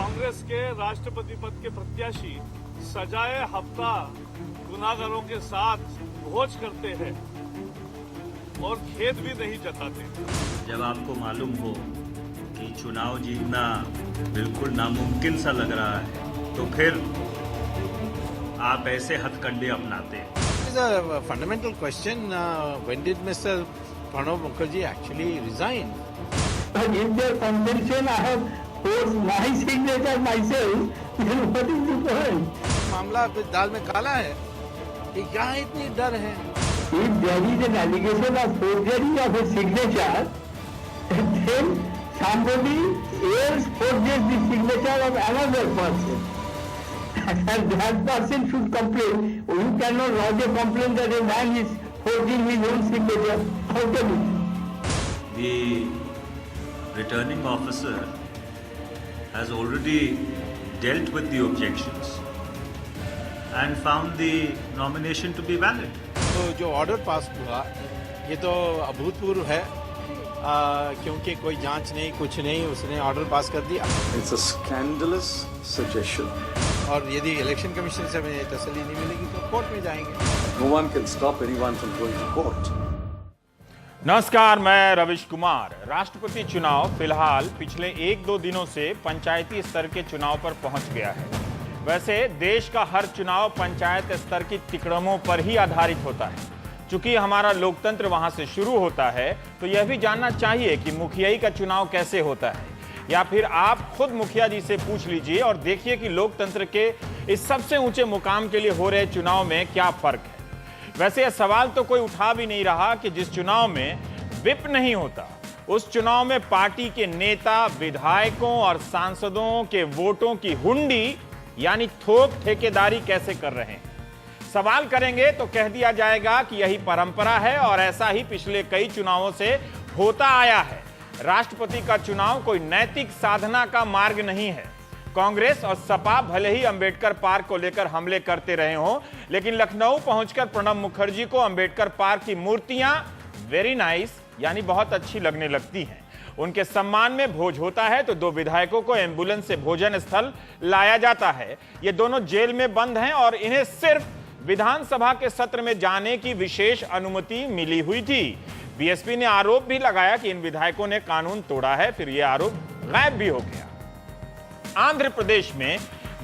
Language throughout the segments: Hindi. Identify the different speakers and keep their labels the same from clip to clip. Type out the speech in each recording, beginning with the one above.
Speaker 1: कांग्रेस के राष्ट्रपति पद के प्रत्याशी सजाए हफ्ता गुनाहगारों के साथ भोज करते हैं और खेद भी नहीं जताते।
Speaker 2: जब आपको मालूम हो कि चुनाव जीतना बिल्कुल नामुमकिन सा लग रहा है तो फिर आप ऐसे हथकंडे अपनाते हैं।
Speaker 3: It's a fundamental question. When did Mr. Pranab Mukherjee actually resign?
Speaker 4: In their convention, I have forced my signature myself. Then what is the point?
Speaker 3: मामला दाल में काला है कि क्या इतनी डर है?
Speaker 4: If there is an allegation of forgery of a signature, then somebody else forges the signature of another person. And that person should complain. You cannot lodge a complaint that a man is forging his own signature. How can it?
Speaker 2: The returning officer has already dealt with the objections and found the nomination to be valid.
Speaker 3: तो जो ऑर्डर पास हुआ ये तो अभूतपूर्व है क्योंकि कोई जांच नहीं कुछ नहीं, उसने ऑर्डर पास कर दिया।
Speaker 5: It's a scandalous suggestion.
Speaker 3: और यदि इलेक्शन कमीशन से हमें तसल्ली नहीं मिलेगी तो कोर्ट में जाएंगे।
Speaker 5: No one can stop anyone from going to court.
Speaker 6: नमस्कार, मैं रविश कुमार। राष्ट्रपति चुनाव फिलहाल पिछले 1-2 दिनों से पंचायती स्तर के चुनाव पर पहुंच गया है। वैसे देश का हर चुनाव पंचायत स्तर की तिकड़मों पर ही आधारित होता है। चूंकि हमारा लोकतंत्र वहां से शुरू होता है तो यह भी जानना चाहिए कि मुखियाई का चुनाव कैसे होता है, या फिर आप खुद मुखिया जी से पूछ लीजिए और देखिए कि लोकतंत्र के इस सबसे ऊंचे मुकाम के लिए हो रहे चुनाव में क्या फर्क है। वैसे यह सवाल तो कोई उठा भी नहीं रहा कि जिस चुनाव में विप नहीं होता उस चुनाव में पार्टी के नेता, विधायकों और सांसदों के वोटों की हुंडी यानी थोक ठेकेदारी कैसे कर रहे हैं। सवाल करेंगे तो कह दिया जाएगा कि यही परंपरा है और ऐसा ही पिछले कई चुनावों से होता आया है। राष्ट्रपति का चुनाव कोई नैतिक साधना का मार्ग नहीं है। कांग्रेस और सपा भले ही अंबेडकर पार्क को लेकर हमले करते रहे हों, लेकिन लखनऊ पहुंचकर प्रणब मुखर्जी को अंबेडकर पार्क की मूर्तियां वेरी नाइस यानी बहुत अच्छी लगने लगती हैं। उनके सम्मान में भोज होता है तो 2 विधायकों को एम्बुलेंस से भोजन स्थल लाया जाता है। ये दोनों जेल में बंद हैं और इन्हें सिर्फ विधानसभा के सत्र में जाने की विशेष अनुमति मिली हुई थी। बीएसपी ने आरोप भी लगाया कि इन विधायकों ने कानून तोड़ा है, फिर यह आरोप गायब भी हो गया। आंध्र प्रदेश में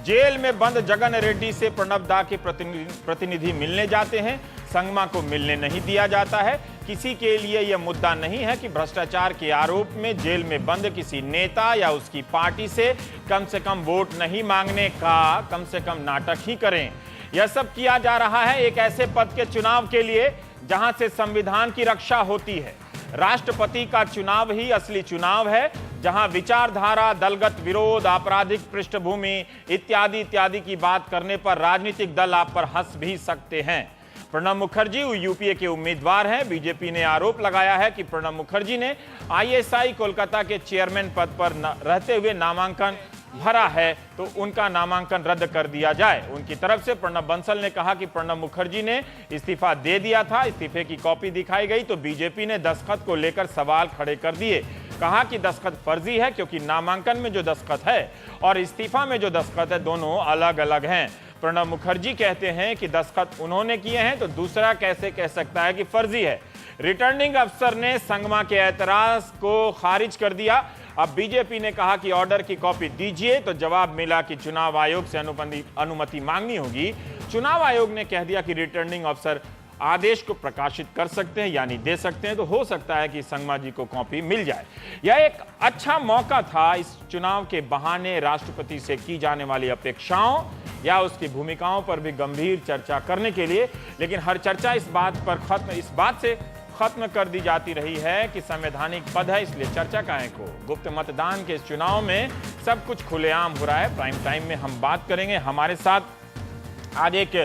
Speaker 6: जेल में बंद जगन रेड्डी से प्रणब दा के प्रतिनिधि मिलने जाते हैं। संगमा को मिलने नहीं दिया जाता है। किसी के लिए यह मुद्दा नहीं है कि भ्रष्टाचार के आरोप में जेल में बंद किसी नेता या उसकी पार्टी से कम वोट नहीं मांगने का कम से कम नाटक ही करें। यह सब किया जा रहा है एक ऐसे पद के चुनाव के लिए जहां से संविधान की रक्षा होती है। राष्ट्रपति का चुनाव ही असली चुनाव है, जहां विचारधारा, दलगत विरोध, आपराधिक पृष्ठभूमि इत्यादि इत्यादि की बात करने पर राजनीतिक दल आप पर हंस भी सकते हैं। प्रणब मुखर्जी यूपीए के उम्मीदवार हैं। बीजेपी ने आरोप लगाया है कि प्रणब मुखर्जी ने आईएसआई कोलकाता के चेयरमैन पद पर रहते हुए नामांकन भरा है तो उनका नामांकन रद्द कर दिया जाए। उनकी तरफ से प्रणब बंसल ने कहा कि प्रणब मुखर्जी ने इस्तीफा दे दिया था। इस्तीफे की कॉपी दिखाई गई तो बीजेपी ने दस्तखत को लेकर सवाल खड़े कर दिए। कहा कि दस्तखत फर्जी है क्योंकि नामांकन में जो दस्तखत है और इस्तीफा में जो दस्तखत है दोनों अलग अलग हैं। प्रणब मुखर्जी कहते हैं कि दस्तखत उन्होंने किए हैं तो दूसरा कैसे कह सकता है कि फर्जी है। रिटर्निंग अफसर ने संगमा के एतराज को खारिज कर दिया। अब बीजेपी ने कहा कि ऑर्डर की कॉपी दीजिए तो जवाब मिला कि चुनाव आयोग से अनुमति मांगनी होगी। चुनाव आयोग ने कह दिया कि रिटर्निंग अफसर आदेश को प्रकाशित कर सकते हैं यानी दे सकते हैं, तो हो सकता है कि संगमा जी को कॉपी मिल जाए। यह एक अच्छा मौका था इस चुनाव के बहाने राष्ट्रपति से की जाने वाली अपेक्षाओं या उसकी भूमिकाओं पर भी गंभीर चर्चा करने के लिए, लेकिन हर चर्चा इस बात से खत्म कर दी जाती रही है कि संवैधानिक पद है इसलिए चर्चा काहे को। गुप्त मतदान के इस चुनाव में सब कुछ खुलेआम हो रहा है। प्राइम टाइम में हम बात करेंगे। हमारे साथ आज एक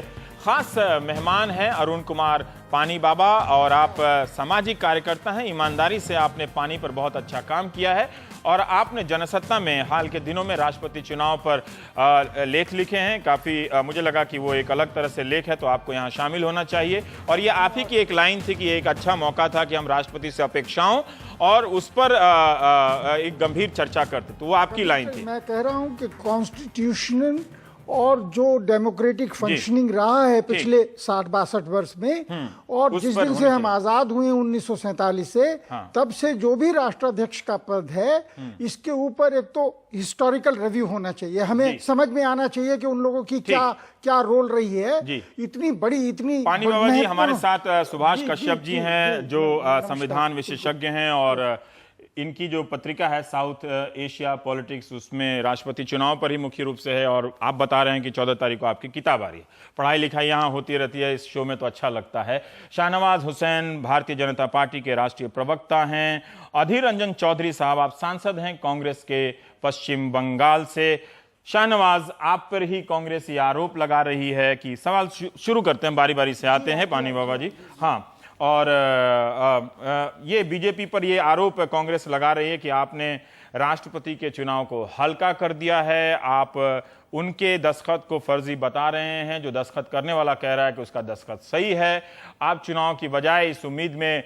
Speaker 6: खास मेहमान हैं अरुण कुमार पानी बाबा, और आप सामाजिक कार्यकर्ता हैं। ईमानदारी से आपने पानी पर बहुत अच्छा काम किया है और आपने जनसत्ता में हाल के दिनों में राष्ट्रपति चुनाव पर लेख लिखे हैं। काफ़ी मुझे लगा कि वो एक अलग तरह से लेख है, तो आपको यहाँ शामिल होना चाहिए। और ये आप ही की एक लाइन थी कि एक अच्छा मौका था कि हम राष्ट्रपति से अपेक्षाओं और उस पर एक गंभीर चर्चा करते, तो वो आपकी लाइन थी।
Speaker 7: मैं कह रहा हूं कि कॉन्स्टिट्यूशनल और जो डेमोक्रेटिक फंक्शनिंग रहा है पिछले 60-62 वर्ष में, और जिस दिन से हम आजाद हुए 1947 से, तब से जो भी राष्ट्राध्यक्ष का पद है, इसके ऊपर एक तो हिस्टोरिकल रिव्यू होना चाहिए। हमें समझ में आना चाहिए कि उन लोगों की क्या रोल रही है। इतनी
Speaker 6: पानी बाबा जी हमारे साथ सुभाष कश्यप जी हैं, जो संविधान विशेषज्ञ हैं, और इनकी जो पत्रिका है साउथ एशिया पॉलिटिक्स, उसमें राष्ट्रपति चुनाव पर ही मुख्य रूप से है। और आप बता रहे हैं कि 14 तारीख को आपकी किताब आ रही है। पढ़ाई लिखाई यहाँ होती रहती है इस शो में, तो अच्छा लगता है। शाहनवाज हुसैन भारतीय जनता पार्टी के राष्ट्रीय प्रवक्ता हैं। अधीर रंजन चौधरी साहब, आप सांसद हैं कांग्रेस के पश्चिम बंगाल से। शाहनवाज, आप पर ही कांग्रेस ये आरोप लगा रही है कि, सवाल शुरू करते हैं, बारी बारी से आते हैं पानी बाबा जी। हाँ, और ये बीजेपी पर ये आरोप कांग्रेस लगा रही है कि आपने राष्ट्रपति के चुनाव को हल्का कर दिया है। आप उनके दस्तखत को फर्जी बता रहे हैं, जो दस्तखत करने वाला कह रहा है कि उसका दस्तखत सही है। आप चुनाव की बजाय इस उम्मीद में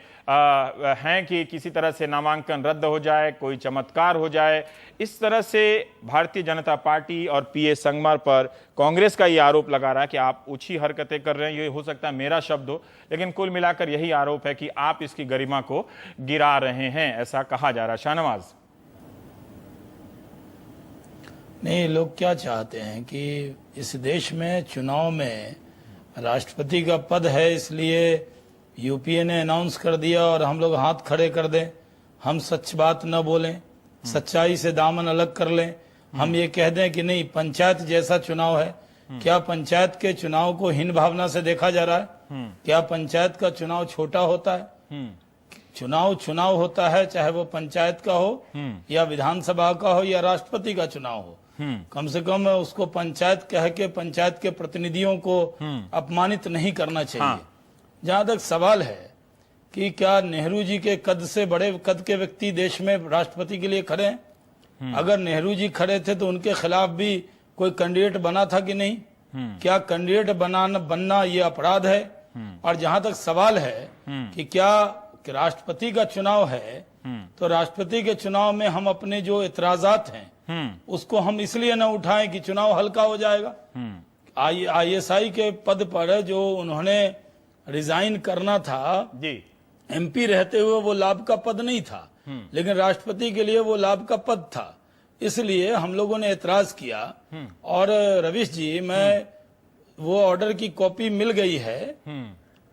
Speaker 6: हैं कि किसी तरह से नामांकन रद्द हो जाए, कोई चमत्कार हो जाए। इस तरह से भारतीय जनता पार्टी और पीए संगमार पर कांग्रेस का ये आरोप लगा रहा है कि आप ऊंची हरकतें कर रहे हैं। ये हो सकता है मेरा शब्द हो, लेकिन कुल मिलाकर यही आरोप है कि आप इसकी गरिमा को गिरा रहे हैं, ऐसा कहा जा रहा है। शाहनवाज,
Speaker 8: नहीं, लोग क्या चाहते हैं कि इस देश में चुनाव में राष्ट्रपति का पद है, इसलिए यूपीए ने अनाउंस कर दिया और हम लोग हाथ खड़े कर दें, हम सच बात न बोलें, सच्चाई से दामन अलग कर लें, हम ये कह दें कि नहीं पंचायत जैसा चुनाव है। क्या पंचायत के चुनाव को हीन भावना से देखा जा रहा है? क्या पंचायत का चुनाव छोटा होता है? चुनाव होता है, चाहे वो पंचायत का हो या विधानसभा का हो या राष्ट्रपति का चुनाव हो। कम से कम उसको पंचायत कह के पंचायत के प्रतिनिधियों को अपमानित नहीं करना चाहिए। जहां तक सवाल है कि क्या नेहरू जी के कद से बड़े कद के व्यक्ति देश में राष्ट्रपति के लिए खड़े हैं? अगर नेहरू जी खड़े थे तो उनके खिलाफ भी कोई कैंडिडेट बना था कि नहीं? क्या कैंडिडेट बनना ये अपराध है? और जहां तक सवाल है कि क्या राष्ट्रपति का चुनाव है, तो राष्ट्रपति के चुनाव में हम अपने जो इतराजात हैं उसको हम इसलिए न उठाएं कि चुनाव हल्का हो जाएगा। ISI के पद पर जो उन्होंने रिजाइन करना था जी, MP रहते हुए वो लाभ का पद नहीं था, लेकिन राष्ट्रपति के लिए वो लाभ का पद था, इसलिए हम लोगों ने एतराज किया। और रविश जी, मैं वो ऑर्डर की कॉपी मिल गई है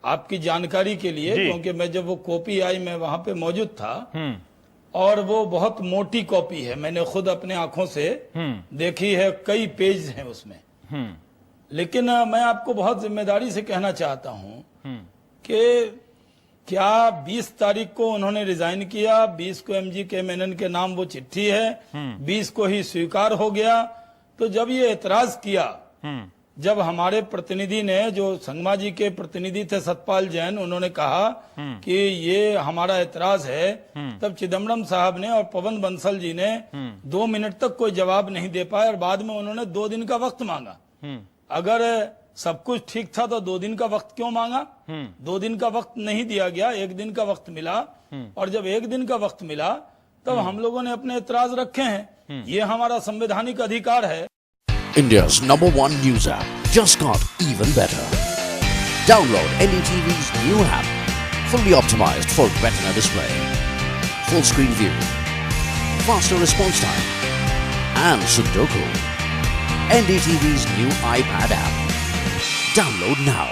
Speaker 8: आपकी जानकारी के लिए, क्योंकि मैं जब वो कॉपी आई मैं वहां पे मौजूद था, और वो बहुत मोटी कॉपी है, मैंने खुद अपने आंखों से देखी है, कई पेज हैं उसमें। लेकिन मैं आपको बहुत जिम्मेदारी से कहना चाहता हूं कि क्या 20 तारीख को उन्होंने रिजाइन किया, 20 को MG मेनन के नाम वो चिट्ठी है, 20 को ही स्वीकार हो गया। तो जब ये एतराज किया, जब हमारे प्रतिनिधि ने, जो संगमा जी के प्रतिनिधि थे सतपाल जैन, उन्होंने कहा कि ये हमारा एतराज है, तब चिदम्बरम साहब ने और पवन बंसल जी ने 2 मिनट तक कोई जवाब नहीं दे पाए, और बाद में उन्होंने 2 दिन का वक्त मांगा। अगर सब कुछ ठीक था तो 2 दिन का वक्त क्यों मांगा? 2 दिन का वक्त नहीं दिया गया, 1 दिन का वक्त मिला, और जब 1 दिन का वक्त मिला तब हम लोगों ने अपने एतराज रखे हैं। ये हमारा संवैधानिक अधिकार है।
Speaker 9: India's #1 news app just got even better. Download NDTV's new app, fully optimized for retina display, full screen view, faster response time, and Sudoku. NDTV's new iPad app. Download now.